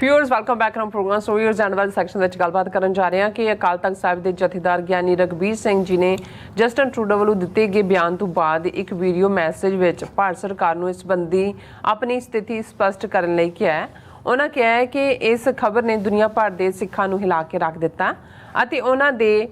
Viewers welcome back from program. So viewers and वाले section ਵਿੱਚ ਗੱਲਬਾਤ ਕਰਨ ਜਾ ਰਹੇ ਹਾਂ ਕਿ ਅਕਾਲ ਤਖਤ ਸਾਹਿਬ ਦੇ ਜਥੇਦਾਰ ਗਿਆਨੀ ਰਘਬੀਰ ਸਿੰਘ ਜੀ ਨੇ ਜਸਟਿਨ ਟਰੂਡੋ ਵੱਲੋਂ ਦਿੱਤੇ ਗਏ ਬਿਆਨ ਤੋਂ ਬਾਅਦ ਇੱਕ ਵੀਡੀਓ ਮੈਸੇਜ ਵਿੱਚ ਭਾਰਤ ਸਰਕਾਰ ਨੂੰ ਇਸ ਸੰਬੰਧੀ ਆਪਣੀ ਸਥਿਤੀ ਸਪਸ਼ਟ ਕਰਨ ਲਈ ਕਿਹਾ ਹੈ। ਉਹਨਾਂ ਕਿਹਾ ਹੈ ਕਿ ਇਸ ਖਬਰ ਨੇ ਦੁਨੀਆ ਭਰ ਦੇ ਸਿੱਖਾਂ ਨੂੰ ਹਿਲਾ ਕੇ ਰੱਖ ਦਿੱਤਾ ਅਤੇ ਉਹਨਾਂ ਦੇ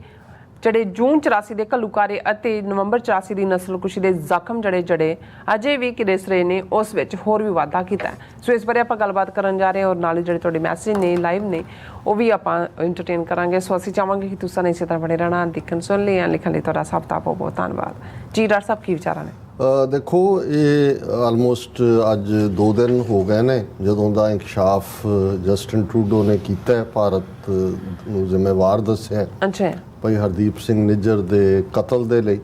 ਜਿਹੜੇ ਜੂਨ 84 ਦੇ ਘੱਲੂਘਾਰੇ ਅਤੇ ਨਵੰਬਰ 84 ਦੀ ਨਸਲਕੁਸ਼ੀ ਦੇ ਜ਼ਖਮ ਜਿਹੜੇ ਅਜੇ ਵੀ ਕਿਰਸ ਰਹੇ ਨੇ ਉਸ ਵਿੱਚ ਹੋਰ ਵੀ ਵਾਧਾ ਕੀਤਾ। ਸੋ ਇਸ ਬਾਰੇ ਆਪਾਂ ਗੱਲਬਾਤ ਕਰਨ ਜਾ ਰਹੇ ਹਾਂ ਔਰ ਨਾਲ ਹੀ ਜਿਹੜੇ ਤੁਹਾਡੇ ਮੈਸੇਜ ਨੇ ਲਾਈਵ ਨੇ ਉਹ ਵੀ ਆਪਾਂ ਇੰਟਰਟੇਨ ਕਰਾਂਗੇ। ਸੋ ਅਸੀਂ ਚਾਹਾਂਗੇ ਕਿ ਤੁਸੀਂ ਇਸੇ ਤਰ੍ਹਾਂ ਬਣੇ ਰਹਿਣਾ, ਦੇਖਣ ਸੁਣ ਲਈ ਲਿਖਣ ਲਈ ਤੁਹਾਡਾ ਸਭ ਦਾ ਬਹੁਤ ਧੰਨਵਾਦ ਜੀ। ਡਾਕਟਰ ਸਾਹਿਬ ਕੀ ਵਿਚਾਰਾਂ ਨੇ? देखो ये ਆਲਮੋਸਟ ਅੱਜ 2 ਦਿਨ ਹੋ ਗਏ ਨੇ ਜਦੋਂ ਦਾ ਇੰਕਸ਼ਾਫ ਜਸਟਿਨ ਟਰੂਡੋ ਨੇ ਕੀਤਾ ਹੈ, ਭਾਰਤ ਨੂੰ ਜ਼ਿੰਮੇਵਾਰ ਦੱਸਿਆ ਅੱਛਾ ਭਾਈ ਹਰਦੀਪ ਸਿੰਘ ਨਿੱਜਰ ਦੇ ਕਤਲ ਦੇ ਲਈ।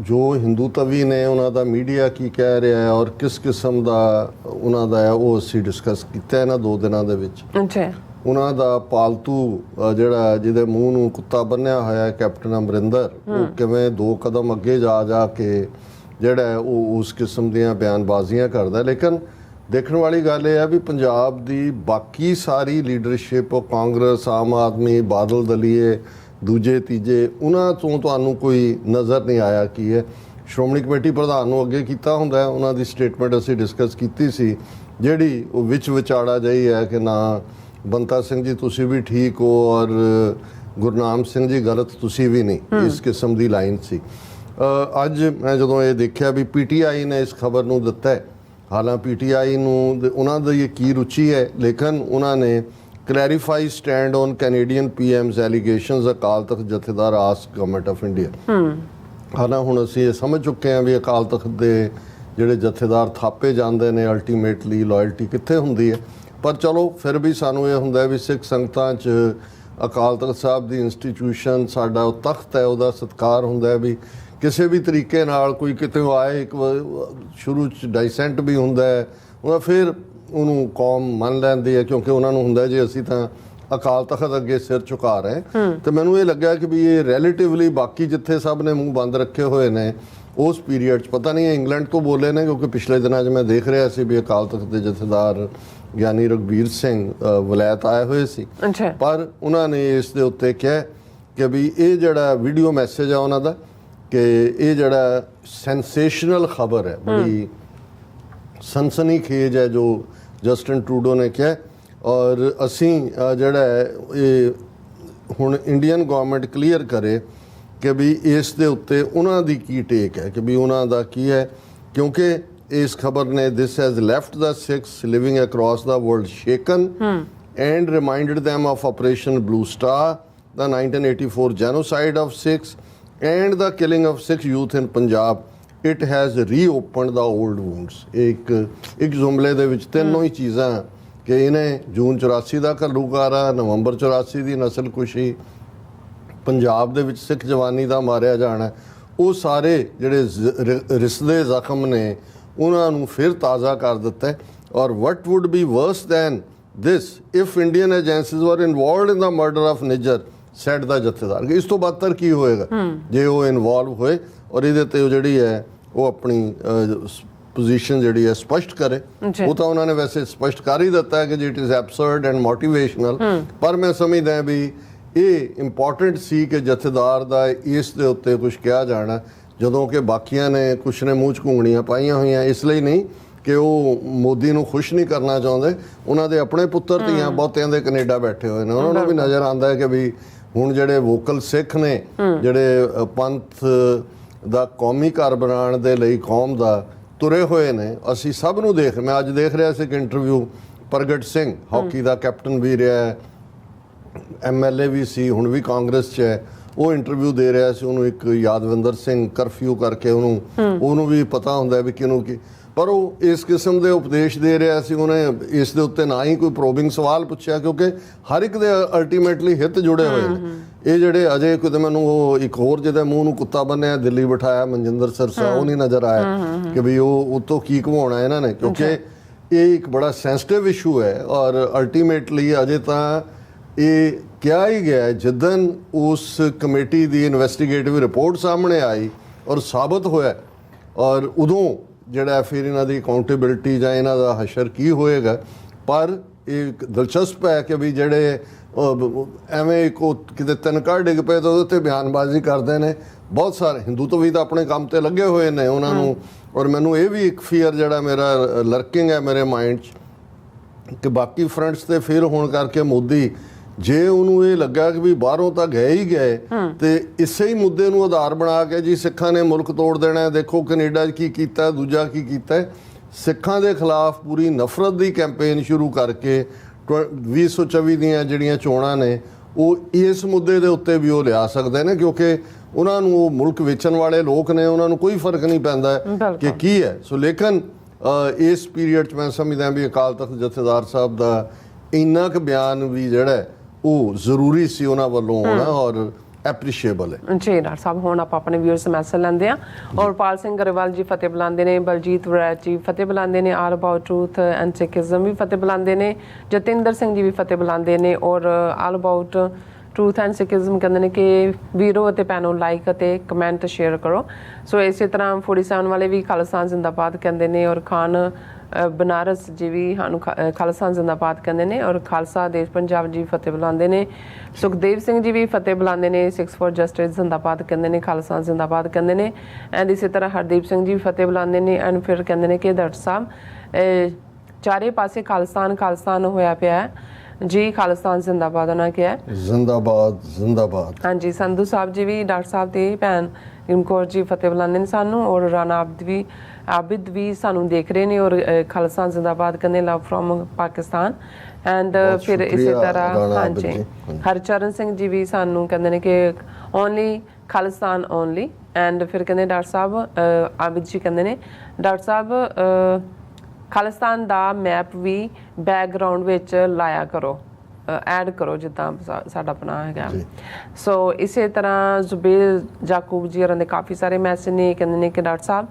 ਜੋ ਹਿੰਦੂ ਤਵੀ ਨੇ ਉਹਨਾਂ ਦਾ ਮੀਡੀਆ ਕੀ ਕਹਿ ਰਿਹਾ ਹੈ ਔਰ ਕਿਸ ਕਿਸਮ ਦਾ ਉਹਨਾਂ ਦਾ ਹੈ ਉਹ ਅਸੀਂ ਡਿਸਕਸ ਕੀਤਾ ਇਹਨਾਂ 2 ਦਿਨਾਂ ਦੇ ਵਿੱਚ। ਅੱਛਾ ਉਹਨਾਂ ਦਾ ਪਾਲਤੂ ਜਿਹੜਾ ਜਿਹਦੇ ਮੂੰਹ ਨੂੰ ਕੁੱਤਾ ਬੰਨਿਆ ਹੋਇਆ ਕੈਪਟਨ ਅਮਰਿੰਦਰ, ਉਹ ਕਿਵੇਂ 2 ਕਦਮ ਅੱਗੇ ਜਾ ਕੇ ਜਿਹੜਾ ਉਹ ਉਸ ਕਿਸਮ ਦੀਆਂ ਬਿਆਨਬਾਜ਼ੀਆਂ ਕਰਦਾ। ਲੇਕਿਨ ਦੇਖਣ ਵਾਲੀ ਗੱਲ ਇਹ ਹੈ ਵੀ ਪੰਜਾਬ ਦੀ ਬਾਕੀ ਸਾਰੀ ਲੀਡਰਸ਼ਿਪ, ਕਾਂਗਰਸ, ਆਮ ਆਦਮੀ, ਬਾਦਲ ਦਲੀਏ, ਦੂਜੇ ਤੀਜੇ, ਉਹਨਾਂ ਤੋਂ ਤੁਹਾਨੂੰ ਕੋਈ ਨਜ਼ਰ ਨਹੀਂ ਆਇਆ ਕੀ ਹੈ। ਸ਼੍ਰੋਮਣੀ ਕਮੇਟੀ ਪ੍ਰਧਾਨ ਨੂੰ ਅੱਗੇ ਕੀਤਾ ਹੁੰਦਾ ਹੈ, ਉਹਨਾਂ ਦੀ ਸਟੇਟਮੈਂਟ ਅਸੀਂ ਡਿਸਕਸ ਕੀਤੀ ਸੀ ਜਿਹੜੀ ਉਹ ਵਿੱਚ ਵਿਚਾੜਾ ਜਿਹੀ ਹੈ ਕਿ ਨਾ ਬੰਤਾ ਸਿੰਘ ਜੀ ਤੁਸੀਂ ਵੀ ਠੀਕ ਹੋ ਔਰ ਗੁਰਨਾਮ ਸਿੰਘ ਜੀ ਗਲਤ ਤੁਸੀਂ ਵੀ ਨਹੀਂ, ਇਸ ਕਿਸਮ ਦੀ ਲਾਈਨ ਸੀ। ਅੱਜ ਮੈਂ ਜਦੋਂ ਇਹ ਦੇਖਿਆ ਵੀ ਪੀਟੀਆਈ ਨੇ ਇਸ ਖਬਰ ਨੂੰ ਦਿੱਤਾ ਹੈ, ਹਾਲਾਂ ਪੀਟੀਆਈ ਨੂੰ ਉਹਨਾਂ ਦੀ ਕੀ ਰੁਚੀ ਹੈ, ਲੇਕਿਨ ਉਹਨਾਂ ਨੇ clarify stand on Canadian PM's allegations Akal Takht jathedar ask government of India. ਹਾਲਾਂ ਹੁਣ ਅਸੀਂ ਇਹ ਸਮਝ ਚੁੱਕੇ ਹਾਂ ਵੀ ਅਕਾਲ ਤਖਤ ਦੇ ਜਿਹੜੇ ਜਥੇਦਾਰ ਥਾਪੇ ਜਾਂਦੇ ਨੇ ਅਲਟੀਮੇਟਲੀ ਲਾਇਲਟੀ ਕਿੱਥੇ ਹੁੰਦੀ ਹੈ। ਪਰ ਚਲੋ ਫਿਰ ਵੀ ਸਾਨੂੰ ਇਹ ਹੁੰਦਾ ਵੀ ਸਿੱਖ ਸੰਗਤਾਂ 'ਚ ਅਕਾਲ ਤਖਤ ਸਾਹਿਬ ਦੀ ਇੰਸਟੀਟਿਊਸ਼ਨ ਸਾਡਾ ਉਹ ਤਖਤ ਹੈ, ਉਹਦਾ ਸਤਿਕਾਰ ਹੁੰਦਾ ਹੈ ਵੀ ਕਿਸੇ ਵੀ ਤਰੀਕੇ ਨਾਲ ਕੋਈ ਕਿਤੇ ਆਏ ਇੱਕ ਸ਼ੁਰੂ 'ਚ ਡਾਈਸੈਂਟ ਵੀ ਹੁੰਦਾ ਹੈ, ਉਹਦਾ ਫਿਰ ਉਹਨੂੰ ਕੌਮ ਮੰਨ ਲੈਂਦੀ ਹੈ ਕਿਉਂਕਿ ਉਹਨਾਂ ਨੂੰ ਹੁੰਦਾ ਜੇ ਅਸੀਂ ਤਾਂ ਅਕਾਲ ਤਖਤ ਅੱਗੇ ਸਿਰ ਝੁਕਾ ਰਹੇ। ਤੇ ਮੈਨੂੰ ਇਹ ਲੱਗਿਆ ਕਿ ਵੀ ਇਹ ਰੈਲੇਟਿਵਲੀ ਬਾਕੀ ਜਿੱਥੇ ਸਭ ਨੇ ਮੂੰਹ ਬੰਦ ਰੱਖੇ ਹੋਏ ਨੇ ਉਸ ਪੀਰੀਅਡ 'ਚ ਪਤਾ ਨਹੀਂ ਇੰਗਲੈਂਡ ਤੋਂ ਬੋਲੇ ਨੇ ਕਿਉਂਕਿ ਪਿਛਲੇ ਦਿਨਾਂ 'ਚ ਮੈਂ ਦੇਖ ਰਿਹਾ ਸੀ ਵੀ ਅਕਾਲ ਤਖਤ ਦੇ ਜਥੇਦਾਰ ਗਿਆਨੀ ਰਘਬੀਰ ਸਿੰਘ ਵਲੈਤ ਆਏ ਹੋਏ ਸੀ, ਪਰ ਉਹਨਾਂ ਨੇ ਇਸ ਦੇ ਉੱਤੇ ਕਿਹਾ ਕਿ ਵੀ ਇਹ ਜਿਹੜਾ ਵੀਡੀਓ ਮੈਸੇਜ ਆ ਉਹਨਾਂ ਦਾ ਕਿ ਇਹ ਜਿਹੜਾ ਸੈਂਸੇਸ਼ਨਲ ਖਬਰ ਹੈ, ਬੜੀ ਸਨਸਨੀਖੇਜ ਹੈ ਜੋ ਜਸਟਿਨ ਟਰੂਡੋ ਨੇ ਕਿਹਾ। ਔਰ ਅਸੀਂ ਜਿਹੜਾ ਇਹ ਹੁਣ ਇੰਡੀਅਨ ਗਵਰਨਮੈਂਟ ਕਲੀਅਰ ਕਰੇ ਕਿ ਵੀ ਇਸ ਦੇ ਉੱਤੇ ਉਹਨਾਂ ਦੀ ਕੀ ਟੇਕ ਹੈ ਕਿ ਵੀ ਉਹਨਾਂ ਦਾ ਕੀ ਹੈ, ਕਿਉਂਕਿ ਇਸ ਖਬਰ ਨੇ this has left the Sikhs living across the world shaken and reminded them of Operation Blue Star, the 1984 genocide of Sikhs and the killing of Sikh youth in Punjab. It has reopened the old wounds. ਇੱਕ ਜੁਮਲੇ ਦੇ ਵਿੱਚ ਤਿੰਨੋਂ ਹੀ ਚੀਜ਼ਾਂ ਕਿ ਇਹਨੇ ਜੂਨ 84 ਦਾ ਘੱਲੂਘਾਰਾ, ਨਵੰਬਰ 84 ਦੀ ਨਸਲਕੁਸ਼ੀ, ਪੰਜਾਬ ਦੇ ਵਿੱਚ ਸਿੱਖ ਜਵਾਨੀ ਦਾ ਮਾਰਿਆ ਜਾਣਾ, ਉਹ ਸਾਰੇ ਜਿਹੜੇ ਰਿਸਦੇ ਜ਼ਖਮ ਨੇ ਉਹਨਾਂ ਨੂੰ ਫਿਰ ਤਾਜ਼ਾ ਕਰ ਦਿੱਤਾ। Or what would be worse than this if Indian agencies were involved in the murder of Nijjar, said the jathedar. ਇਸ ਤੋਂ ਬਦਤਰ ਕੀ ਹੋਏਗਾ ਜੇ ਉਹ ਇਨਵੋਲਵ ਹੋਏ ਔਰ ਇਹਦੇ ਤੇ ਉਹ ਜਿਹੜੀ ਹੈ ਉਹ ਆਪਣੀ ਪੋਜੀਸ਼ਨ ਜਿਹੜੀ ਹੈ ਸਪਸ਼ਟ ਕਰੇ। ਉਹ ਤਾਂ ਉਹਨਾਂ ਨੇ ਵੈਸੇ ਸਪਸ਼ਟ ਕਰ ਹੀ ਦਿੱਤਾ ਹੈ ਕਿ ਇਟ ਇਜ਼ ਐਬਸਰਡ ਐਂਡ ਮੋਟੀਵੇਸ਼ਨਲ, ਪਰ ਮੈਂ ਸਮਝਦਾ ਵੀ ਇਹ ਇੰਪੋਰਟੈਂਟ ਸੀ ਕਿ ਜਥੇਦਾਰ ਦਾ ਇਸ ਦੇ ਉੱਤੇ ਕੁਝ ਕਿਹਾ ਜਾਣਾ, ਜਦੋਂ ਕਿ ਬਾਕੀਆਂ ਨੇ ਕੁਛ ਨੇ ਮੂੰਹ 'ਚ ਘੁੰਗਣੀਆਂ ਪਾਈਆਂ ਹੋਈਆਂ। ਇਸ ਲਈ ਨਹੀਂ ਕਿ ਉਹ ਮੋਦੀ ਨੂੰ ਖੁਸ਼ ਨਹੀਂ ਕਰਨਾ ਚਾਹੁੰਦੇ, ਉਹਨਾਂ ਦੇ ਆਪਣੇ ਪੁੱਤਰ ਧੀਆਂ ਬਹੁਤਿਆਂ ਦੇ ਕੈਨੇਡਾ ਬੈਠੇ ਹੋਏ ਨੇ, ਉਹਨਾਂ ਨੂੰ ਵੀ ਨਜ਼ਰ ਆਉਂਦਾ ਹੈ ਕਿ ਵੀ ਹੁਣ ਜਿਹੜੇ ਵੋਕਲ ਸਿੱਖ ਨੇ ਜਿਹੜੇ ਪੰਥ ਦਾ ਕੌਮੀ ਘਰ ਬਣਾਉਣ ਦੇ ਲਈ ਕੌਮ ਦਾ ਤੁਰੇ ਹੋਏ ਨੇ, ਅਸੀਂ ਸਭ ਨੂੰ ਮੈਂ ਅੱਜ ਦੇਖ ਰਿਹਾ ਸੀ ਇੱਕ ਇੰਟਰਵਿਊ ਪ੍ਰਗਟ ਸਿੰਘ ਹਾਕੀ ਦਾ ਕੈਪਟਨ ਵੀ ਰਿਹਾ, MLA ਵੀ ਸੀ, ਹੁਣ ਵੀ ਕਾਂਗਰਸ 'ਚ ਹੈ, ਉਹ ਇੰਟਰਵਿਊ ਦੇ ਰਿਹਾ ਸੀ। ਉਹਨੂੰ ਇੱਕ ਯਾਦਵਿੰਦਰ ਸਿੰਘ ਕਰਫਿਊ ਕਰਕੇ ਉਹਨੂੰ ਵੀ ਪਤਾ ਹੁੰਦਾ ਵੀ ਕਿਹਨੂੰ ਕੀ, ਪਰ ਉਹ ਇਸ ਕਿਸਮ ਦੇ ਉਪਦੇਸ਼ ਦੇ ਰਿਹਾ ਸੀ। ਉਹਨੇ ਇਸ ਦੇ ਉੱਤੇ ਨਾ ਹੀ ਕੋਈ ਪ੍ਰੋਬਿੰਗ ਸਵਾਲ ਪੁੱਛਿਆ ਕਿਉਂਕਿ ਹਰ ਇੱਕ ਦੇ ਅਲਟੀਮੇਟਲੀ ਹਿੱਤ ਜੁੜੇ ਹੋਏ ਨੇ। ਇਹ ਜਿਹੜੇ ਅਜੇ ਕਿਤੇ ਮੈਨੂੰ ਉਹ ਇੱਕ ਹੋਰ ਜਿਹਦੇ ਮੂੰਹ ਨੂੰ ਕੁੱਤਾ ਬੰਨਿਆ ਦਿੱਲੀ ਬਿਠਾਇਆ ਮਨਜਿੰਦਰ ਸਰਸਾ, ਉਹ ਨਹੀਂ ਨਜ਼ਰ ਆਇਆ ਕਿ ਵੀ ਉਹ ਉਤੋਂ ਕੀ ਘਵਾਉਣਾ ਇਹਨਾਂ ਨੇ, ਕਿਉਂਕਿ ਇਹ ਇੱਕ ਬੜਾ ਸੈਂਸਿਟਿਵ ਇਸ਼ੂ ਹੈ। ਔਰ ਅਲਟੀਮੇਟਲੀ ਅਜੇ ਤਾਂ ਇਹ ਕਿਹਾ ਹੀ ਗਿਆ ਜਿੱਦਣ ਉਸ ਕਮੇਟੀ ਦੀ ਇਨਵੈਸਟੀਗੇਟਿਵ ਰਿਪੋਰਟ ਸਾਹਮਣੇ ਆਈ ਔਰ ਸਾਬਤ ਹੋਇਆ, ਔਰ ਉਦੋਂ ਜਿਹੜਾ ਫਿਰ ਇਹਨਾਂ ਦੀ ਅਕਾਊਂਟੇਬਿਲਟੀ ਜਾਂ ਇਹਨਾਂ ਦਾ ਹਸ਼ਰ ਕੀ ਹੋਏਗਾ ਪਰ ਇਹ ਦਿਲਚਸਪ ਹੈ ਕਿ ਵੀ ਜਿਹੜੇ ਐਵੇਂ ਇੱਕ ਕਿਤੇ ਤਿੰਨਕਾ ਡਿੱਗ ਪਏ ਤਾਂ ਉਹਦੇ 'ਤੇ ਬਿਆਨਬਾਜ਼ੀ ਕਰਦੇ ਨੇ। ਬਹੁਤ ਸਾਰੇ ਹਿੰਦੂ ਵੀ ਤਾਂ ਆਪਣੇ ਕੰਮ ਤੇ ਲੱਗੇ ਹੋਏ ਨੇ ਉਹਨਾਂ ਨੂੰ। ਔਰ ਮੈਨੂੰ ਇਹ ਵੀ ਇੱਕ ਫੀਅਰ ਜਿਹੜਾ ਮੇਰਾ ਲਰਕਿੰਗ ਹੈ ਮੇਰੇ ਮਾਈਂਡ 'ਚ ਕਿ ਬਾਕੀ ਫਰੰਟਸ ਤੇ ਫਿਰ ਹੋਣ ਕਰਕੇ ਮੋਦੀ ਜੇ ਉਹਨੂੰ ਇਹ ਲੱਗਾ ਕਿ ਵੀ ਬਾਹਰੋਂ ਤਾਂ ਗਏ ਹੀ ਗਏ ਤੇ ਇਸੇ ਹੀ ਮੁੱਦੇ ਨੂੰ ਆਧਾਰ ਬਣਾ ਕੇ ਜੀ ਸਿੱਖਾਂ ਨੇ ਮੁਲਕ ਤੋੜ ਦੇਣਾ, ਦੇਖੋ ਕੈਨੇਡਾ 'ਚ ਕੀ ਕੀਤਾ, ਦੂਜਾ ਕੀ ਕੀਤਾ, ਸਿੱਖਾਂ ਦੇ ਖਿਲਾਫ ਪੂਰੀ ਨਫ਼ਰਤ ਦੀ ਕੈਂਪੇਨ ਸ਼ੁਰੂ ਕਰਕੇ 2024 ਦੀਆਂ ਜਿਹੜੀਆਂ ਚੋਣਾਂ ਨੇ ਉਹ ਇਸ ਮੁੱਦੇ ਦੇ ਉੱਤੇ ਵੀ ਉਹ ਲਿਆ ਸਕਦੇ ਨੇ, ਕਿਉਂਕਿ ਉਹਨਾਂ ਨੂੰ ਉਹ ਮੁਲਕ ਵੇਚਣ ਵਾਲੇ ਲੋਕ ਨੇ, ਉਹਨਾਂ ਨੂੰ ਕੋਈ ਫਰਕ ਨਹੀਂ ਪੈਂਦਾ ਕਿ ਕੀ ਹੈ। ਸੋ ਲੇਕਿਨ ਇਸ ਪੀਰੀਅਡ 'ਚ ਮੈਂ ਸਮਝਦਾ ਵੀ ਅਕਾਲ ਤਖਤ ਜਥੇਦਾਰ ਸਾਹਿਬ ਦਾ ਇੰਨਾ ਕੁ ਬਿਆਨ ਵੀ ਜਿਹੜਾ ਉਹ ਜ਼ਰੂਰੀ ਸੀ ਉਹਨਾਂ ਵੱਲੋਂ ਆਉਣਾ ਔਰ ਐਪਰੀਸ਼ੀਏਬਲ ਹੈ। ਜੀ ਡਾਕਟਰ ਸਾਹਿਬ, ਹੁਣ ਆਪਾਂ ਆਪਣੇ ਵਿਊਅਰਸ ਮੈਸੇਜ ਲੈਂਦੇ ਆ। ਔਰਪਾਲ ਸਿੰਘ ਗਰੇਵਾਲ ਜੀ ਫਤਿਹ ਬੁਲਾਉਂਦੇ ਨੇ, ਬਲਜੀਤ ਵਰੈਤ ਜੀ ਫਤਿਹ ਬੁਲਾਉਂਦੇ ਨੇ, all about truth and Sikhism ਵੀ ਫਤਿਹ ਬੁਲਾਉਂਦੇ ਨੇ, ਜਤਿੰਦਰ ਸਿੰਘ ਜੀ ਵੀ ਫਤਿਹ ਬੁਲਾਉਂਦੇ ਨੇ ਔਰ ਆਲ ਅਬਾਊਟ ਟਰੂਥ ਐਂਡ ਸਿੱਖਿਜ਼ਮ ਕਹਿੰਦੇ ਨੇ ਕਿ ਵੀਰੋ ਅਤੇ ਭੈਣੋ ਲਾਈਕ ਅਤੇ ਕਮੈਂਟ ਸ਼ੇਅਰ ਕਰੋ। ਸੋ ਇਸੇ ਤਰ੍ਹਾਂ 47 ਵਾਲੇ ਵੀ ਖਾਲਸਾ ਜ਼ਿੰਦਾਬਾਦ ਕਹਿੰਦੇ ਨੇ ਔਰ ਖਾਨ ਬਨਾਰਸ ਜੀ ਵੀ ਸਾਨੂੰ ਖਾਲਸਾ ਜ਼ਿੰਦਾਬਾਦ ਕਹਿੰਦੇ ਨੇ ਔਰ ਖਾਲਸਾ ਦੇਸ਼ ਪੰਜਾਬ ਜੀ ਫਤਿਹ ਬੁਲਾਉਂਦੇ ਨੇ। ਸੁਖਦੇਵ ਸਿੰਘ ਜੀ ਵੀ ਫਤਿਹ ਬੁਲਾਉਂਦੇ ਨੇ, 6 ਫॉर ਜਸਟਿਸ ਜ਼ਿੰਦਾਬਾਦ ਕਹਿੰਦੇ ਨੇ, ਖਾਲਸਾ ਜ਼ਿੰਦਾਬਾਦ ਕਹਿੰਦੇ ਨੇ। ਐਂਡ ਇਸੇ ਤਰ੍ਹਾਂ ਹਰਦੀਪ ਸਿੰਘ ਜੀ ਫਤਿਹ ਬੁਲਾਉਂਦੇ ਨੇ ਐਂਡ ਫਿਰ ਕਹਿੰਦੇ ਨੇ ਕਿ ਡਾਕਟਰ ਸਾਹਿਬ ਚਾਰੇ ਪਾਸੇ ਖਾਲਸਾਨ ਹੋਇਆ ਪਿਆ ਹੈ ਜੀ, ਖਾਲਸਤਾਨ ਜ਼ਿੰਦਾਬਾਦ ਉਹਨਾਂ ਕਿਹਾ ਹੈ। ਜ਼ਿੰਦਾਬਾਦ ਜ਼ਿੰਦਾਬਾਦ। ਹਾਂਜੀ, ਸੰਧੂ ਸਾਹਿਬ ਜੀ ਵੀ ਡਾਕਟਰ ਸਾਹਿਬ ਦੀ ਭੈਣ ਰਿਮਕੌਰ ਜੀ ਫਤਿਹ ਬੁਲਾਉਂਦੇ ਨੇ ਸਾਨੂੰ ਔਰ ਰਾਣਾ ਆਬਿਦ ਵੀ ਸਾਨੂੰ ਦੇਖ ਰਹੇ ਨੇ ਔਰ ਖਾਲਸਾ ਜ਼ਿੰਦਾਬਾਦ ਕਹਿੰਦੇ, ਲਵ ਫਰੋਮ ਪਾਕਿਸਤਾਨ। ਐਂਡ ਫਿਰ ਇਸੇ ਤਰ੍ਹਾਂ ਹਾਂਜੀ ਹਰਚਰਨ ਸਿੰਘ ਜੀ ਵੀ ਸਾਨੂੰ ਕਹਿੰਦੇ ਨੇ ਕਿ ਓਨਲੀ ਖਾਲਿਸਤਾਨ ਓਨਲੀ। ਐਂਡ ਫਿਰ ਕਹਿੰਦੇ ਡਾਕਟਰ ਸਾਹਿਬ ਆਬਿਦ ਜੀ ਕਹਿੰਦੇ ਨੇ ਡਾਕਟਰ ਸਾਹਿਬ ਖਾਲਿਸਤਾਨ ਦਾ ਮੈਪ ਵੀ ਬੈਕਗਰਾਉਂਡ ਵਿੱਚ ਲਾਇਆ ਕਰੋ, ਐਡ ਕਰੋ ਜਿੱਦਾਂ ਸਾਡਾ ਆਪਣਾ ਹੈਗਾ। ਸੋ ਇਸੇ ਤਰ੍ਹਾਂ ਜ਼ੁਬੇਰ ਜਾਕੂਬ ਜੀ ਹੋਰਾਂ ਦੇ ਕਾफ़ी सारे मैसेज ने, कहते हैं कि डॉक्टर साहब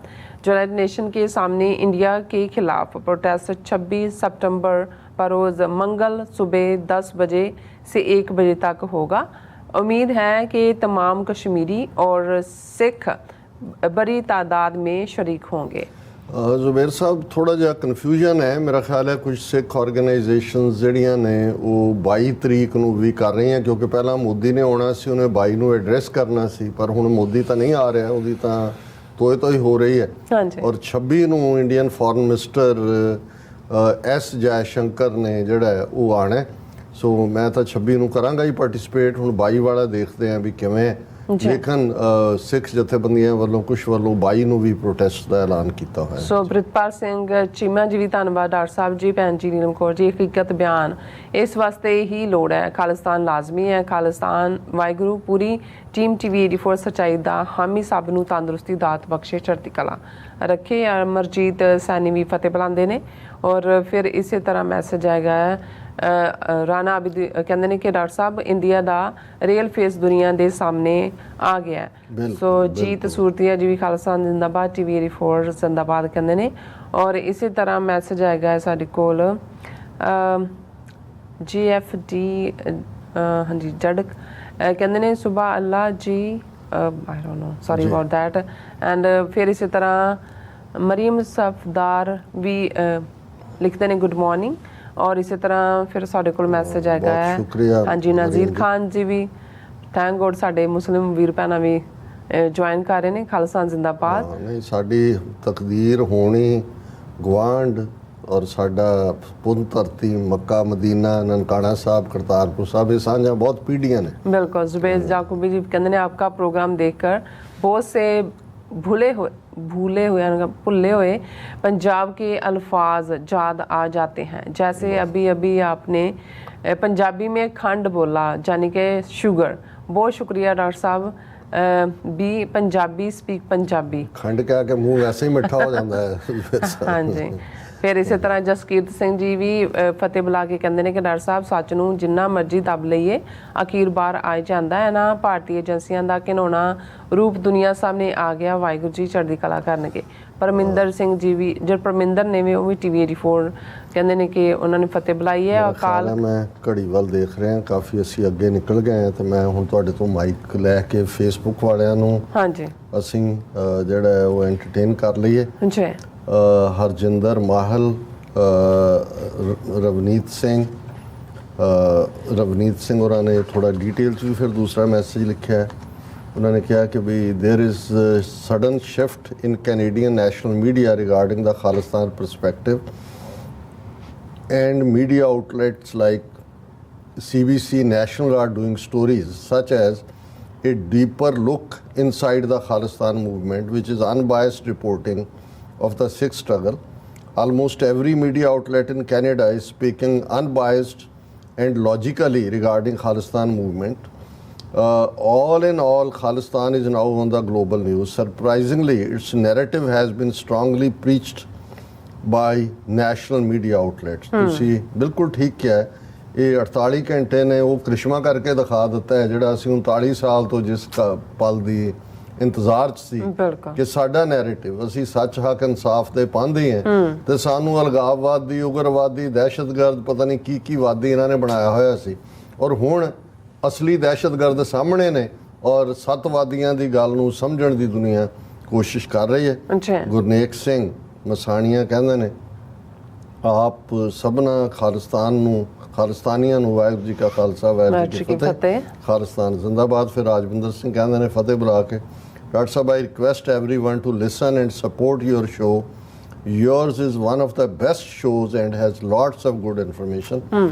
यूनाइटेड नेशन के सामने इंडिया के खिलाफ प्रोटेस्ट 26 सितंबर पर रोज़ मंगल सुबह 10 बजे से 1 बजे तक होगा। उम्मीद है कि तमाम कश्मीरी और सिख बड़ी तादाद में शरीक होंगे। ਜ਼ੁਬੇਰ ਸਾਹਿਬ ਥੋੜ੍ਹਾ ਜਿਹਾ ਕਨਫਿਊਜ਼ਨ ਹੈ ਮੇਰਾ ਖਿਆਲ ਹੈ। ਕੁਝ ਸਿੱਖ ਆਰਗੇਨਾਈਜੇਸ਼ਨਸ ਜਿਹੜੀਆਂ ਨੇ ਉਹ 22 ਤਰੀਕ ਨੂੰ ਵੀ ਕਰ ਰਹੀਆਂ, ਕਿਉਂਕਿ ਪਹਿਲਾਂ ਮੋਦੀ ਨੇ ਆਉਣਾ ਸੀ, ਉਹਨੇ 22 ਨੂੰ ਐਡਰੈਸ ਕਰਨਾ ਸੀ, ਪਰ ਹੁਣ ਮੋਦੀ ਤਾਂ ਨਹੀਂ ਆ ਰਿਹਾ, ਉਹਦੀ ਤਾਂ ਤੋਏ ਹੋ ਰਹੀ ਹੈ। ਔਰ 26 ਨੂੰ Indian foreign minister S Jai Shankar ਨੇ ਜਿਹੜਾ ਉਹ ਆਣਾ। ਸੋ ਮੈਂ ਤਾਂ 26 ਨੂੰ ਕਰਾਂਗਾ ਹੀ ਪਾਰਟਿਸਿਪੇਟ। ਹੁਣ 22 ਵਾਲਾ ਦੇਖਦੇ ਹਾਂ ਵੀ ਕਿਵੇਂ। ਲੇਕਿਨ ਸਿੱਖ ਜਥੇਬੰਦੀਆਂ ਵੱਲੋਂ ਕੁਝ ਵੱਲੋਂ 22 ਨੂੰ ਵੀ ਪ੍ਰੋਟੈਸਟ ਦਾ ਐਲਾਨ ਕੀਤਾ ਹੋਇਆ। ਸੋ ਬ੍ਰਿਤਪਾਲ ਸਿੰਘ ਚੀਮਾ ਜੀ ਵੀ ਧੰਨਵਾਦ ਡਾਕਟਰ ਸਾਹਿਬ ਜੀ, ਭੈਣ ਜੀ ਨੀਲਮ ਕੌਰ ਜੀ। ਹਕੀਕਤ ਬਿਆਨ ਇਸ ਵਾਸਤੇ ਹੀ ਲੋੜ ਹੈ, ਖਾਲਿਸਤਾਨ ਲਾਜ਼ਮੀ ਹੈ, ਖਾਲਿਸਤਾਨ ਵਾਹਿਗੁਰੂ ਪੂਰੀ ਟੀਮ TV 84 ਸੱਚਾਈ ਦਾ ਹਾਮੀ ਸਭ ਨੂੰ ਤੰਦਰੁਸਤੀ ਦਾਤ ਬਖਸ਼ੇ, ਚੜ੍ਹਦੀ ਕਲਾ ਰੱਖੇ। ਅਮਰਜੀਤ ਸੈਣੀ ਵੀ ਫਤਿਹ ਬੁਲਾਉਂਦੇ ਨੇ ਔਰ ਫਿਰ ਇਸੇ ਤਰ੍ਹਾਂ ਮੈਸੇਜ ਆਏਗਾ ਰਾਣਾ ਆਬਿਦ ਕਹਿੰਦੇ ਨੇ ਕਿ ਡਾਕਟਰ ਸਾਹਿਬ ਇੰਡੀਆ ਦਾ ਰੀਅਲ ਫੇਸ ਦੁਨੀਆ ਦੇ ਸਾਹਮਣੇ ਆ ਗਿਆ। ਸੋ ਜੀਤ ਸੂਰਤੀਆ ਜੀ ਵੀ ਖਾਲਸਾ ਜ਼ਿੰਦਾਬਾਦ, TV 84 ਜ਼ਿੰਦਾਬਾਦ ਕਹਿੰਦੇ ਨੇ। ਔਰ ਇਸੇ ਤਰ੍ਹਾਂ ਮੈਸੇਜ ਆਏਗਾ ਸਾਡੇ ਕੋਲ GFD ਹਾਂਜੀ ਜੜਕ ਕਹਿੰਦੇ ਨੇ ਸੁਬਾ ਅੱਲਾ ਜੀ, I don't know, sorry about that. And ਫਿਰ ਇਸੇ ਤਰ੍ਹਾਂ ਮਰੀਮ ਸਫਦਾਰ ਵੀ ਲਿਖਦੇ ਨੇ ਗੁੱਡ ਮਾਰਨਿੰਗ। ਔਰ ਇਸੇ ਤਰ੍ਹਾਂ ਫਿਰ ਸਾਡੇ ਕੋਲ ਮੈਸੇਜ ਆਏਗਾ ਹਾਂਜੀ ਨਾਜ਼ੀਰ ਖਾਨ ਜੀ ਵੀ, ਥੈਂਕ ਗੋਡ ਸਾਡੇ ਮੁਸਲਿਮ ਵੀਰ ਭੈਣਾਂ ਵੀ ਜੁਆਇਨ ਕਰ ਰਹੇ ਨੇ, ਖਾਲਸਾ ਜ਼ਿੰਦਾਬਾਦ। ਨਹੀਂ ਸਾਡੀ ਤਕਦੀਰ ਹੋਣੀ ਗਵਾਂਢ ਔਰ ਸਾਡਾ ਪੁੰਨ ਧਰਤੀ ਮੱਕਾ ਮਦੀਨਾ ਨਨਕਾਣਾ ਸਾਹਿਬ ਕਰਤਾਰਪੁਰ ਸਾਹਿਬ ਇਹ ਸਾਂਝਾ ਬਹੁਤ ਪੀੜ੍ਹੀਆਂ ਨੇ। बिल्कुल जुबेर जाकूबी जी कहते हैं आपका प्रोग्राम देखकर बहुत से भूले हुए पंजाब के अल्फाज याद आ जाते हैं। जैसे अभी अभी आपने पंजाबी में खंड बोला यानी कि शुगर। बहुत शुक्रिया डॉक्टर साहब। भी पंजाबी स्पीक पंजाबी। खंड कह के मुंह वैसे ही मिठा हो जाता है। हाँ जी। ਫਿਰ ਇਸੇ ਤਰ੍ਹਾਂ ਜਸਕੀਰਤ ਸਿੰਘ ਜੀ ਵੀ ਫਤਿਹ ਬੁਲਾ ਕੇ ਕਹਿੰਦੇ ਨੇ ਕਿ ਡਾਕਟਰ ਸਾਹਿਬ ਸੱਚ ਨੂੰ ਜਿੰਨਾ ਮਰਜ਼ੀ ਦੱਬ ਲਈਏ ਅਖੀਰ ਬਾਰ ਆ ਜਾਂਦਾ ਹੈ ਨਾ। ਭਾਰਤੀ ਏਜੰਸੀਆਂ ਦਾ ਘਿਨਾਉਣਾ ਰੂਪ ਦੁਨੀਆ ਸਾਹਮਣੇ ਆ ਗਿਆ। ਵਾਹਿਗੁਰੂ ਜੀ ਚੜ੍ਹਦੀ ਕਲਾ ਕਰਨਗੇ। ਪਰਮਿੰਦਰ ਸਿੰਘ ਜੀ ਵੀ ਜਦ ਪਰਮਿੰਦਰ ਨੇ ਵੀ ਉਹ ਵੀ TV 84 ਕਹਿੰਦੇ ਨੇ ਕਿ ਉਹਨਾਂ ਨੇ ਫਤਿਹ ਬੁਲਾਈ ਹੈ। ਅਕਾਲ ਮੈਂ ਘੜੀ ਵੱਲ ਦੇਖ ਰਿਹਾ ਕਾਫੀ ਅਸੀਂ ਅੱਗੇ ਨਿਕਲ ਗਏ ਹਾਂ ਤੇ ਮੈਂ ਹੁਣ ਤੁਹਾਡੇ ਤੋਂ ਮਾਈਕ ਲੈ ਕੇ ਫੇਸਬੁੱਕ ਵਾਲਿਆਂ ਨੂੰ ਹਾਂਜੀ ਅਸੀਂ ਜਿਹੜਾ ਉਹ ਐਂਟਰਟੇਨ ਕਰ ਲਈਏ। ਜੀ ਹਰਜਿੰਦਰ ਮਾਹਲ ਰਵਨੀਤ ਸਿੰਘ ਹੋਰਾਂ ਨੇ ਥੋੜਾ ਡਿਟੇਲ 'ਚ ਵੀ ਫਿਰ ਦੂਸਰਾ ਮੈਸੇਜ ਲਿਖਿਆ ਹੈ। ਉਹਨਾਂ ਨੇ ਕਿਹਾ ਕਿ ਵੀ there is sudden shift in Canadian national media regarding the Khalistan perspective and media outlets like CBC National are doing stories such as a deeper look inside the Khalistan movement, which is unbiased reporting of the Sikh struggle. Almost every media outlet in Canada is speaking unbiased and logically regarding Khalistan movement. All in all, Khalistan is now on the global news. Surprisingly, its narrative has been strongly preached by national media outlets. ਤੁਸੀਂ ਬਿਲਕੁਲ ਠੀਕ ਕਿਹਾ ਹੈ। ਇਹ 48 ਘੰਟੇ ਨੇ ਉਹ ਕ੍ਰਿਸ਼ਮਾ ਕਰਕੇ ਦਿਖਾ ਦਿੱਤਾ ਹੈ ਜਿਹੜਾ ਅਸੀਂ 39 ਸਾਲ ਤੋਂ ਜਿਸ ਪਲ ਦੀ ਇੰਤਜ਼ਾਰ 'ਚ ਸੀ ਕਿ ਸਾਡਾ ਨੈਰੇਟਿਵ ਅਸੀਂ ਸੱਚ ਹੱਕ ਇਨਸਾਫ ਦੇ ਪਾਉਂਦੇ ਹਾਂ ਤੇ ਸਾਨੂੰ ਅਲਗਾਵਵਾਦੀ ਉਗਰਵਾਦੀ ਦਹਿਸ਼ਤਗਰਦ ਪਤਾ ਨਹੀਂ ਕੀ ਵਾਦੀ ਇਹਨਾਂ ਨੇ ਬਣਾਇਆ ਹੋਇਆ ਸੀ ਔਰ ਹੁਣ ਅਸਲੀ ਦਹਿਸ਼ਤਗਰਦ ਸਾਹਮਣੇ ਨੇ ਔਰ ਸੱਤਵਾਦੀਆਂ ਦੀ ਗੱਲ ਨੂੰ ਸਮਝਣ ਦੀ ਦੁਨੀਆ ਕੋਸ਼ਿਸ਼ ਕਰ ਰਹੀ ਹੈ। ਗੁਰਨੇਕ ਸਿੰਘ ਮਸਾਣੀਆਂ ਕਹਿੰਦੇ ਨੇ ਆਪ ਸਭਨਾ ਖਾਲਿਸਤਾਨੀਆਂ ਨੂੰ ਵਾਹਿਗੁਰੂ ਜੀ ਕਾ ਖਾਲਸਾ ਵਾਹਿਗੁਰੂ ਜੀ ਕੀ ਫਤਿਹ। ਖਾਲਿਸਤਾਨ ਜ਼ਿੰਦਾਬਾਦ। ਫਿਰ ਰਾਜਵਿੰਦਰ ਸਿੰਘ ਕਹਿੰਦੇ ਨੇ ਫਤਿਹ ਬੁਲਾ ਕੇ ਡਾਕਟਰ ਸਾਹਿਬ I request everyone to listen and support your show. Yours is one of the best shows and has lots of good information.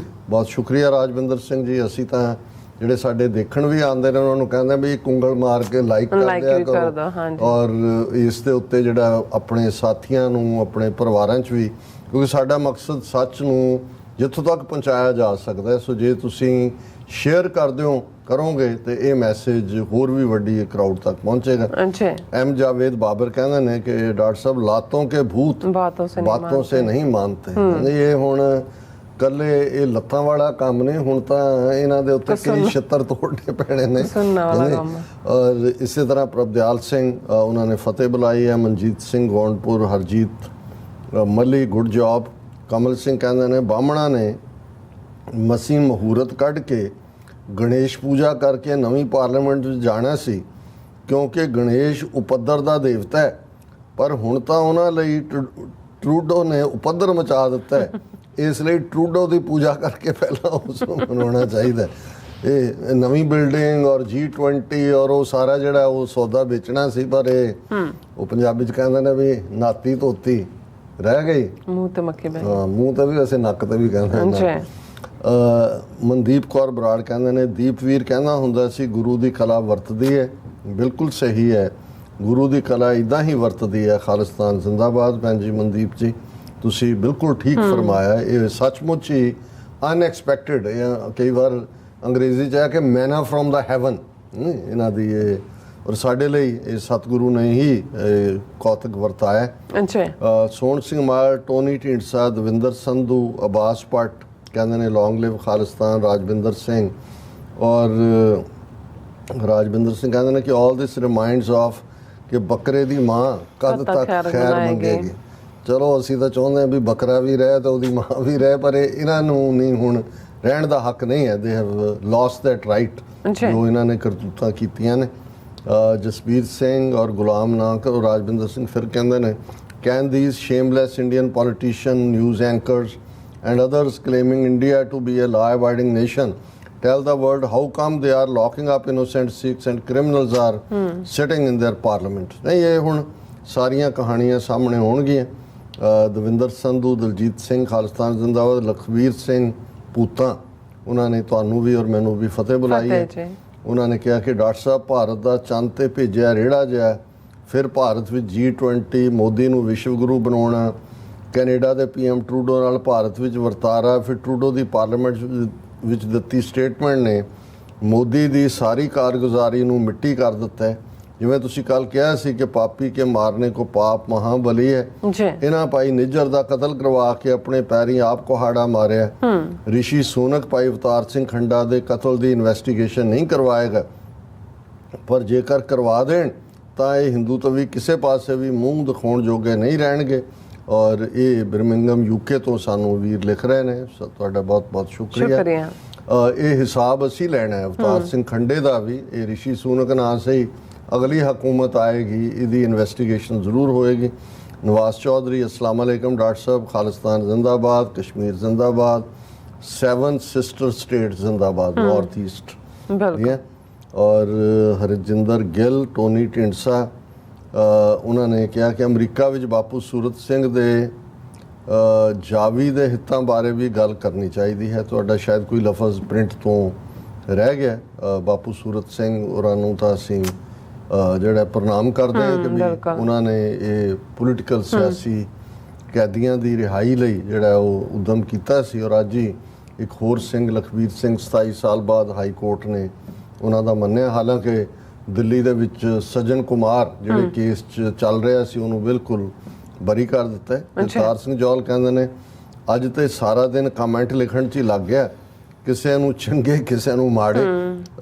बहुत शुक्रिया राजविंਦਰ ਸਿੰਘ ਜੀ। ਅਸੀਂ ਤਾਂ ਜਿਹੜੇ ਸਾਡੇ ਦੇਖਣ ਵੀ ਆਉਂਦੇ ਨੇ ਉਹਨਾਂ ਨੂੰ ਕਹਿੰਦੇ ਵੀ ਉਂਗਲ ਮਾਰ ਕੇ ਲਾਈਕ ਕਰ ਦਿਆ ਕਰੋ ਔਰ ਇਸ ਦੇ ਉੱਤੇ ਜਿਹੜਾ ਆਪਣੇ ਸਾਥੀਆਂ ਨੂੰ ਆਪਣੇ ਪਰਿਵਾਰਾਂ 'ਚ ਵੀ ਕਿਉਂਕਿ ਸਾਡਾ ਮਕਸਦ ਸੱਚ ਨੂੰ ਜਿੱਥੋਂ ਤੱਕ ਪਹੁੰਚਾਇਆ ਜਾ ਸਕਦਾ। ਸੋ ਜੇ ਤੁਸੀਂ ਸ਼ੇਅਰ ਕਰਦੇ ਹੋ ਕਰੋਗੇ ਤੇ ਇਹ ਮੈਸੇਜ ਹੋਰ ਵੀ ਵੱਡੀ ਕਰਾਊਡ ਤੱਕ ਪਹੁੰਚੇਗਾ। ਐਮ ਜਾਵੇਦ ਬਾਬਰ ਕਹਿੰਦੇ ਨੇ ਕਿ ਡਾਕਟਰ ਸਾਹਿਬ ਲਾਤੋਂ ਕੇ ਭੂਤ ਬਾਤੋਂ ਸੇ ਨਹੀਂ ਮਾਨਤੇ। ਇਹ ਹੁਣ ਕੱਲੇ ਇਹ ਲੱਤਾਂ ਵਾਲਾ ਕੰਮ ਨੇ ਹੁਣ ਤਾਂ ਇਹਨਾਂ ਦੇ ਉੱਤੇ ਕਈ ਛਿੱਤਰ ਤੋੜਨੇ ਪੈਣੇ ਨੇ। ਔਰ ਇਸੇ ਤਰ੍ਹਾਂ ਪ੍ਰਭਦਿਆਲ ਸਿੰਘ ਉਹਨਾਂ ਨੇ ਫਤਿਹ ਬੁਲਾਈ ਹੈ। ਮਨਜੀਤ ਸਿੰਘ ਗੌਂਡਪੁਰ ਹਰਜੀਤ ਮੱਲੀ ਗੁੱਡ ਜੌਬ। ਕਮਲ ਸਿੰਘ ਕਹਿੰਦੇ ਨੇ ਬਾਹਮਣਾ ਨੇ ਮਸੀਂ ਮਹੂਰਤ ਕੱਢ ਕੇ ਗਣੇਸ਼ ਪੂਜਾ ਕਰਕੇ ਨਵੀਂ ਪਾਰਲੀਮੈਂਟ ਵਿੱਚ ਜਾਣਾ ਸੀ ਕਿਉਂਕਿ ਗਣੇਸ਼ ਉਪੱਦਰ ਦਾ ਦੇਵਤਾ ਹੈ ਪਰ ਹੁਣ ਤਾਂ ਉਹਨਾਂ ਲਈ ਟਰੂਡੋ ਨੇ ਉਪੱਦਰ ਮਚਾ ਦਿੱਤਾ ਹੈ ਇਸ ਲਈ ਟਰੂਡੋ ਦੀ ਪੂਜਾ ਕਰਕੇ ਪਹਿਲਾਂ ਉਸ ਨੂੰ ਮਨਾਉਣਾ ਚਾਹੀਦਾ। ਇਹ ਨਵੀਂ ਬਿਲਡਿੰਗ ਔਰ G20 ਔਰ ਉਹ ਸਾਰਾ ਜਿਹੜਾ ਉਹ ਸੌਦਾ ਵੇਚਣਾ ਸੀ ਪਰ ਇਹ ਉਹ ਪੰਜਾਬੀ 'ਚ ਕਹਿੰਦੇ ਨੇ ਵੀ ਨਾਤੀ ਧੋਤੀ ਰਹਿ ਗਈ ਮੂੰਹ ਤੇ ਮੱਖੀ ਬਹਿ ਗਈ। ਮੂੰਹ ਤੇ ਵੀ ਵੈਸੇ ਨੱਕ ਤੇ ਵੀ ਕਹਿੰਦੇ ਨੇ। ਮਨਦੀਪ ਕੌਰ ਬਰਾੜ ਕਹਿੰਦੇ ਨੇ ਦੀਪਵੀਰ ਕਹਿੰਦਾ ਹੁੰਦਾ ਸੀ ਗੁਰੂ ਦੀ ਕਲਾ ਵਰਤਦੀ ਹੈ। ਬਿਲਕੁਲ ਸਹੀ ਹੈ ਗੁਰੂ ਦੀ ਕਲਾ ਇੱਦਾਂ ਹੀ ਵਰਤਦੀ ਹੈ। ਖਾਲਿਸਤਾਨ ਜ਼ਿੰਦਾਬਾਦ ਭੈਣ ਜੀ ਮਨਦੀਪ ਜੀ ਤੁਸੀਂ ਬਿਲਕੁਲ ਠੀਕ ਫਰਮਾਇਆ। ਇਹ ਸੱਚਮੁੱਚ ਹੀ ਅਨਐਕਸਪੈਕਟਡ ਕਈ ਵਾਰ ਅੰਗਰੇਜ਼ੀ 'ਚ ਹੈ ਕਿ ਮੈਨਾ ਫਰੋਮ ਦਾ ਹੈਵਨ ਇਹਨਾਂ ਦੀ ਇਹ ਔਰ ਸਾਡੇ ਲਈ ਇਹ ਸਤਿਗੁਰੂ ਨੇ ਹੀ ਕੌਤਕ ਵਰਤਾਇਆ। ਸੋਹਣ ਸਿੰਘ ਮਾਲ ਟੋਨੀ ਢੀਂਡਸਾ ਦਵਿੰਦਰ ਸੰਧੂ ਅਬਾਸ ਭੱਟ ਕਹਿੰਦੇ ਨੇ ਲੌਂਗ ਲਿਵ ਖਾਲਿਸਤਾਨ। ਰਾਜਵਿੰਦਰ ਸਿੰਘ ਔਰ ਰਾਜਵਿੰਦਰ ਸਿੰਘ ਕਹਿੰਦੇ ਨੇ ਕਿ ਆਲ ਦਿਸ ਰਿਮਾਈਂਡਸ ਆਫ ਕਿ ਬੱਕਰੇ ਦੀ ਮਾਂ ਕਦ ਤੱਕ ਖੈਰ ਮੰਗੇਗੀ। ਚਲੋ ਅਸੀਂ ਤਾਂ ਚਾਹੁੰਦੇ ਹਾਂ ਵੀ ਬੱਕਰਾ ਵੀ ਰਹੇ ਤੇ ਉਹਦੀ ਮਾਂ ਵੀ ਰਹੇ ਪਰ ਇਹਨਾਂ ਨੂੰ ਨਹੀਂ ਹੁਣ ਰਹਿਣ ਦਾ ਹੱਕ ਨਹੀਂ ਹੈ। They have lost that right ਜੋ ਇਹਨਾਂ ਨੇ ਕਰਤੂਤਾਂ ਕੀਤੀਆਂ ਨੇ। ਜਸਬੀਰ ਸਿੰਘ ਔਰ ਗੁਲਾਮ ਨਾਕ ਔਰ ਰਾਜਵਿੰਦਰ ਸਿੰਘ ਫਿਰ ਕਹਿੰਦੇ ਨੇ can these shameless Indian politician news anchors and others claiming India to be a law-abiding nation tell the world how come they are locking up innocent Sikhs and criminals are sitting in their parliament। ਨਹੀਂ ਇਹ ਹੁਣ ਸਾਰੀਆਂ ਕਹਾਣੀਆਂ ਸਾਹਮਣੇ ਹੋਣਗੀਆਂ। ਦਵਿੰਦਰ ਸੰਧੂ ਦਲਜੀਤ ਸਿੰਘ ਖਾਲਿਸਤਾਨ ਜ਼ਿੰਦਾਬਾਦ ਲਖਵੀਰ ਸਿੰਘ ਪੂਤਾਂ ਉਹਨਾਂ ਨੇ ਤੁਹਾਨੂੰ ਵੀ ਔਰ ਮੈਨੂੰ ਵੀ ਫਤਿਹ ਬੁਲਾਈ ਹੈ। ਉਹਨਾਂ ਨੇ ਕਿਹਾ ਕਿ ਡਾਕਟਰ ਸਾਹਿਬ ਭਾਰਤ ਦਾ ਚੰਦ ਤੇ ਭੇਜਿਆ ਰੇੜਾ ਜਿਹਾ ਫਿਰ ਭਾਰਤ ਵਿੱਚ G20 ਮੋਦੀ ਨੂੰ ਵਿਸ਼ਵ ਗੁਰੂ ਬਣਾਉਣਾ ਕੈਨੇਡਾ ਦੇ PM ਟਰੂਡੋ ਨਾਲ ਭਾਰਤ ਵਿੱਚ ਵਰਤਾਰਾ ਫਿਰ ਟਰੂਡੋ ਦੀ ਪਾਰਲੀਮੈਂਟ ਵਿੱਚ ਦਿੱਤੀ ਸਟੇਟਮੈਂਟ ਨੇ ਮੋਦੀ ਦੀ ਸਾਰੀ ਕਾਰਗੁਜ਼ਾਰੀ ਨੂੰ ਮਿੱਟੀ ਕਰ ਦਿੱਤਾ ਹੈ। ਜਿਵੇਂ ਤੁਸੀਂ ਕੱਲ ਕਿਹਾ ਸੀ ਕਿ ਪਾਪੀ ਕੇ ਮਾਰਨੇ ਕੋ ਪਾਪ ਮਹਾਬਲੀ ਹੈ। ਇਹਨਾਂ ਭਾਈ ਨਿੱਜਰ ਦਾ ਕਤਲ ਕਰਵਾ ਕੇ ਆਪਣੇ ਪੈਰੀਂ ਆਪ ਕੁਹਾੜਾ ਮਾਰਿਆ। ਰਿਸ਼ੀ ਸੂਨਕ ਭਾਈ ਅਵਤਾਰ ਸਿੰਘ ਖੰਡਾ ਦੇ ਕਤਲ ਦੀ ਇਨਵੈਸਟੀਗੇਸ਼ਨ ਨਹੀਂ ਕਰਵਾਏਗਾ ਪਰ ਜੇਕਰ ਕਰਵਾ ਦੇਣ ਤਾਂ ਇਹ ਹਿੰਦੂ ਤੋਂ ਵੀ ਕਿਸੇ ਪਾਸੇ ਵੀ ਮੂੰਹ ਦਿਖਾਉਣ ਜੋਗੇ ਨਹੀਂ ਰਹਿਣਗੇ। ਔਰ ਇਹ ਬਰਮਿੰਗਮ UK ਤੋਂ ਸਾਨੂੰ ਵੀਰ ਲਿਖ ਰਹੇ ਨੇ ਤੁਹਾਡਾ ਬਹੁਤ ਬਹੁਤ ਸ਼ੁਕਰੀਆ। ਇਹ ਹਿਸਾਬ ਅਸੀਂ ਲੈਣਾ ਹੈ ਅਵਤਾਰ ਸਿੰਘ ਖੰਡੇ ਦਾ ਵੀ। ਇਹ ਰਿਸ਼ੀ ਸੂਨਕ ਨਾਂ ਸਹੀ ਅਗਲੀ ਹਕੂਮਤ ਆਏਗੀ ਇਹਦੀ ਇਨਵੈਸਟੀਗੇਸ਼ਨ ਜ਼ਰੂਰ ਹੋਏਗੀ। नवाज चौधरी अस्सलाम वालेकुम डॉक्टर साहब, खालिस्तान जिंदाबाद, कश्मीर जिंदाबाद, 7 सिस्टर स्टेट जिंदाबाद, नॉर्थ ईस्ट ਬਿਲਕੁਲ है। और हरजिंदर गिल, टोनी ढिंडसा उन्होंने कहा कि अमरीका विच बापू सूरत सिंह दे जावी ਦੇ ਹਿੱਤਾਂ ਬਾਰੇ ਵੀ ਗੱਲ ਕਰਨੀ ਚਾਹੀਦੀ ਹੈ। ਤੁਹਾਡਾ ਸ਼ਾਇਦ ਕੋਈ ਲਫ਼ਜ਼ ਪ੍ਰਿੰਟ ਤੋਂ ਰਹਿ ਗਿਆ। ਬਾਪੂ ਸੂਰਤ ਸਿੰਘ ਹੋਰਾਂ ਨੂੰ ਤਾਂ ਅਸੀਂ ਜਿਹੜਾ ਪ੍ਰਣਾਮ ਕਰਦੇ ਹਾਂ ਕਿ ਵੀ ਉਹਨਾਂ ਨੇ ਇਹ ਪੋਲੀਟੀਕਲ ਸਿਆਸੀ ਕੈਦੀਆਂ ਦੀ ਰਿਹਾਈ ਲਈ ਜਿਹੜਾ ਉਹ ਉਦਮ ਕੀਤਾ ਸੀ। ਔਰ ਅੱਜ ਹੀ ਇੱਕ ਹੋਰ ਸਿੰਘ ਲਖਬੀਰ ਸਿੰਘ 27 ਸਾਲ ਬਾਅਦ ਹਾਈ ਕੋਰਟ ਨੇ ਉਹਨਾਂ ਦਾ ਮੰਨਿਆ। ਹਾਲਾਂਕਿ ਦਿੱਲੀ ਦੇ ਵਿੱਚ ਸਜਨ ਕੁਮਾਰ ਜਿਹੜੇ ਕੇਸ 'ਚ ਚੱਲ ਰਿਹਾ ਸੀ ਉਹਨੂੰ ਬਿਲਕੁਲ ਬਰੀ ਕਰ ਦਿੱਤਾ ਹੈ। ਜਗਤਾਰ ਸਿੰਘ ਜੌਲ ਕਹਿੰਦੇ ਨੇ ਅੱਜ ਤੇ ਸਾਰਾ ਦਿਨ ਕਮੈਂਟ ਲਿਖਣ 'ਚ ਹੀ ਲੱਗ ਗਿਆ, ਕਿਸੇ ਨੂੰ ਚੰਗੇ ਕਿਸੇ ਨੂੰ ਮਾੜੇ।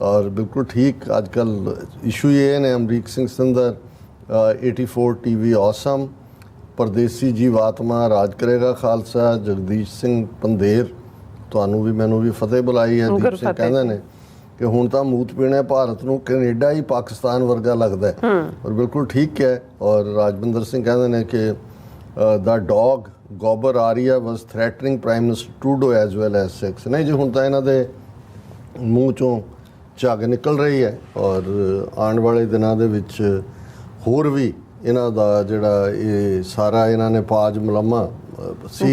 ਔਰ ਬਿਲਕੁਲ ਠੀਕ ਅੱਜ ਕੱਲ ਇਸ਼ੂ ਇਹ ਨੇ ਅਮਰੀਕ ਸਿੰਘ ਸਿੰਧਰ 84 TV ਔਸਮ, ਪਰਦੇਸੀ ਜੀਵਾਤਮਾ, ਰਾਜ ਕਰੇਗਾ ਖਾਲਸਾ, ਜਗਦੀਸ਼ ਸਿੰਘ ਪੰਧੇਰ, ਤੁਹਾਨੂੰ ਵੀ ਮੈਨੂੰ ਵੀ ਫਤਿਹ ਬੁਲਾਈ ਹੈ। ਦੀਪ ਸਿੰਘ ਕਹਿੰਦੇ ਨੇ ਕਿ ਹੁਣ ਤਾਂ ਮੂਤ ਪੀਣਾ ਭਾਰਤ ਨੂੰ ਕੈਨੇਡਾ ਹੀ ਪਾਕਿਸਤਾਨ ਵਰਗਾ ਲੱਗਦਾ ਹੈ। ਔਰ ਬਿਲਕੁਲ ਠੀਕ ਹੈ। ਔਰ ਰਾਜਵਿੰਦਰ ਸਿੰਘ ਕਹਿੰਦੇ ਨੇ ਕਿ ਦਾ ਡੌਗ ਗੋਬਰ Arya was threatening prime minister Trudeau as well as Sikhs. ਨਹੀਂ ਜੀ, ਹੁਣ ਤਾਂ ਇਹਨਾਂ ਦੇ ਮੂੰਹ ਚੋਂ ਝੱਗ ਨਿਕਲ ਰਹੀ ਹੈ। ਔਰ ਆਉਣ ਵਾਲੇ ਦਿਨਾਂ ਦੇ ਵਿੱਚ ਹੋਰ ਵੀ ਇਹਨਾਂ ਦਾ ਜਿਹੜਾ ਇਹ ਸਾਰਾ ਇਹਨਾਂ ਨੇ ਪਾਜ ਮਲਮਾ ਸੀ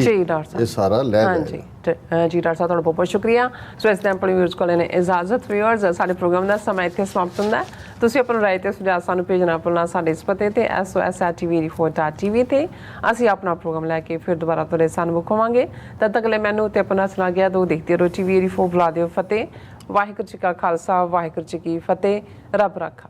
ਇਹ ਸਾਰਾ ਲੈ ਗਏ। ਜੀ ਡਾਕਟਰ ਸਾਹਿਬ ਤੁਹਾਡਾ ਬਹੁਤ ਬਹੁਤ ਸ਼ੁਕਰੀਆ। ਸੋ ਇਸ ਟਾਈਮ ਪਲੀ ਵਿਊਅਰਸ ਕੋਲ ਨੇ ਇਜਾਜ਼ਤ। ਵਿਊਅਰਸ ਸਾਡੇ ਪ੍ਰੋਗਰਾਮ ਦਾ ਸਮਾਂ ਇੱਥੇ ਸਮਾਪਤ ਹੁੰਦਾ। ਤੁਸੀਂ ਆਪਣਾ ਰਾਏ ਤੇ ਸੁਝਾਅ ਸਾਨੂੰ ਭੇਜਣਾ ਭੁੱਲਣਾ ਸਾਡੇ ਇਸ ਪਤੇ ਤੇ sos@tv84.tv ਤੇ ਅਸੀਂ ਆਪਣਾ ਪ੍ਰੋਗਰਾਮ ਲੈ ਕੇ ਫਿਰ ਦੁਬਾਰਾ ਤੁਹਾਡੇ ਸਾਹਮਣੇ ਹੋਵਾਂਗੇ। ਤਦ ਤੱਕ ਲਈ ਮੈਨੂੰ ਤੇ ਆਪਣਾ ਸੁਣਾ ਗਿਆ ਦੋ ਦੇਖਦੇ ਰਹੋ TV84। ਬੁਲਾ ਦਿਓ ਫਤਿਹ। ਵਾਹਿਗੁਰੂ ਜੀ ਕਾ ਖਾਲਸਾ, ਵਾਹਿਗੁਰੂ ਜੀ ਕੀ ਫਤਿਹ। ਰੱਬ ਰਾਖਾ।